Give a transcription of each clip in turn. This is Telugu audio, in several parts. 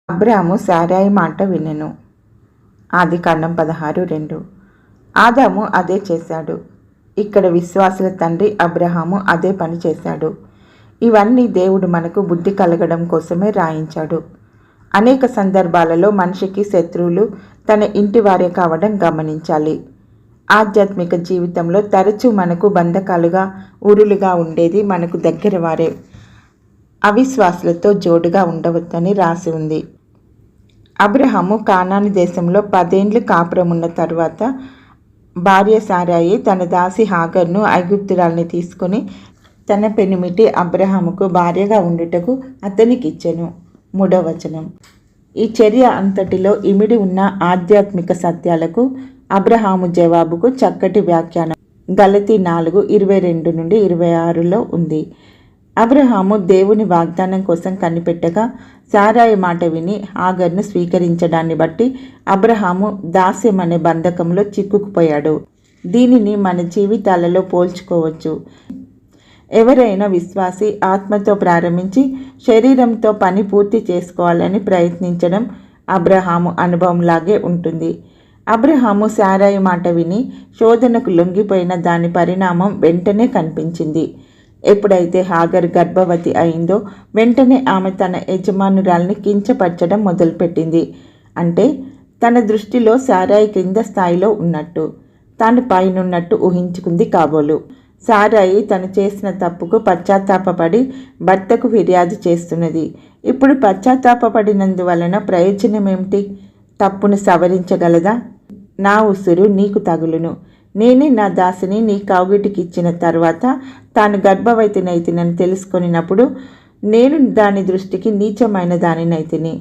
అబ్రాము శారాయి మాట వినెను. ఆదికాండం 16:2. ఆదాము అదే చేశాడు. ఇక్కడ విశ్వాసుల తండ్రి అబ్రహాము అదే పని చేశాడు. ఇవన్నీ దేవుడు మనకు బుద్ధి కలగడం కోసమే రాయించాడు. అనేక సందర్భాలలో మనిషికి శత్రువులు తన ఇంటి వారే కావడం గమనించాలి. ఆధ్యాత్మిక జీవితంలో తరచూ మనకు బంధకాలుగా ఉరులుగా ఉండేది మనకు దగ్గర వారే. అవిశ్వాసులతో జోడుగా ఉండవద్దని రాసి ఉంది. అబ్రహాము కానాను దేశంలో 10 ఏండ్లు కాపురమున్న తరువాత భార్య శారాయి తన దాసి హాగర్ను ఐగుప్తురాల్ని తీసుకుని తన పెనిమిటి అబ్రహాముకు భార్యగా ఉండుటకు అతనికిచ్చెను. 3వ వచనం. ఈ చర్య అంతటిలో ఇమిడి ఉన్న ఆధ్యాత్మిక సత్యాలకు అబ్రహాము జవాబుకు చక్కటి వ్యాఖ్యానం గలతీ 4:22-26లో ఉంది. అబ్రహాము దేవుని వాగ్దానం కోసం కనిపెట్టగా శారాయి మాట విని హాగర్ను స్వీకరించడాన్ని బట్టి అబ్రహాము దాస్యం అనే బంధకంలో చిక్కుకుపోయాడు. దీనిని మన జీవితాలలో పోల్చుకోవచ్చు. ఎవరైనా విశ్వాసి ఆత్మతో ప్రారంభించి శరీరంతో పని పూర్తి చేసుకోవాలని ప్రయత్నించడం అబ్రహాము అనుభవంలాగే ఉంటుంది. అబ్రహాము శారాయి మాట విని శోధనకు లొంగిపోయిన దాని పరిణామం వెంటనే కనిపించింది. ఎప్పుడైతే హాగర్ గర్భవతి అయిందో వెంటనే ఆమె తన యజమానురాల్ని కించపరచడం మొదలుపెట్టింది. అంటే తన దృష్టిలో శారాయి క్రింద స్థాయిలో ఉన్నట్టు, తాను పైనున్నట్టు ఊహించుకుంది కాబోలు. శారాయి తను చేసిన తప్పుకు పశ్చాత్తాపపడి భర్తకు ఫిర్యాదు చేస్తున్నది. ఇప్పుడు పశ్చాత్తాపడినందువలన ప్రయోజనమేమిటి? తప్పును సవరించగలదా? నా ఉసురు నీకు తగులును, నేనే నా దాసిని నీ కౌగిటికిచ్చిన తర్వాత తాను గర్భవతినైతినని తెలుసుకొనినప్పుడు నేను దాని దృష్టికి నీచమైన దానినైతిని.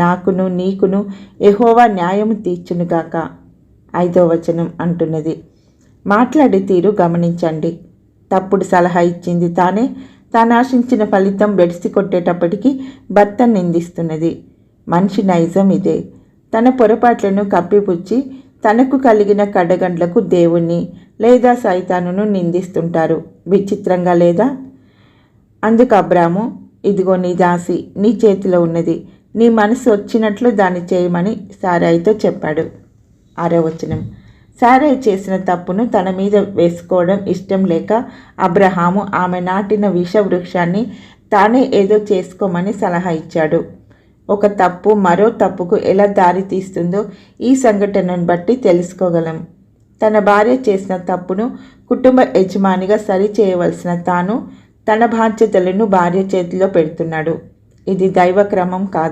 నాకును నీకును యెహోవా న్యాయము తీర్చునుగాక. 5వ వచనం అంటున్నది. మాట్లాడే తీరు గమనించండి. తప్పుడు సలహా ఇచ్చింది తానే, తాను ఆశించిన ఫలితం బెడిసి కొట్టేటప్పటికీ భర్త నిందిస్తున్నది. మనిషి నైజం ఇదే. తన పొరపాట్లను కప్పిపుచ్చి తనకు కలిగిన కడగండ్లకు దేవుణ్ణి లేదా సైతానును నిందిస్తుంటారు. విచిత్రంగా లేదా? అందుకు అబ్రాము, ఇదిగో నీ దాసి నీ చేతిలో ఉన్నది, నీ మనసు వచ్చినట్లు దాన్ని చేయమని శారాయితో చెప్పాడు. 6వ వచనం. శారాయి చేసిన తప్పును తన మీద వేసుకోవడం ఇష్టం లేక అబ్రహాము ఆమె నాటిన విష వృక్షాన్ని తానే ఏదో చేసుకోమని సలహా ఇచ్చాడు. ఒక తప్పు మరో తప్పుకు ఎలా దారి తీస్తుందో ఈ సంఘటనను బట్టి తెలుసుకోగలం. తన భార్య చేసిన తప్పును కుటుంబ యజమానిగా సరి చేయవలసిన తాను తన బాధ్యతలను భార్య చేతిలో పెడుతున్నాడు. ఇది దైవ క్రమం కాదు.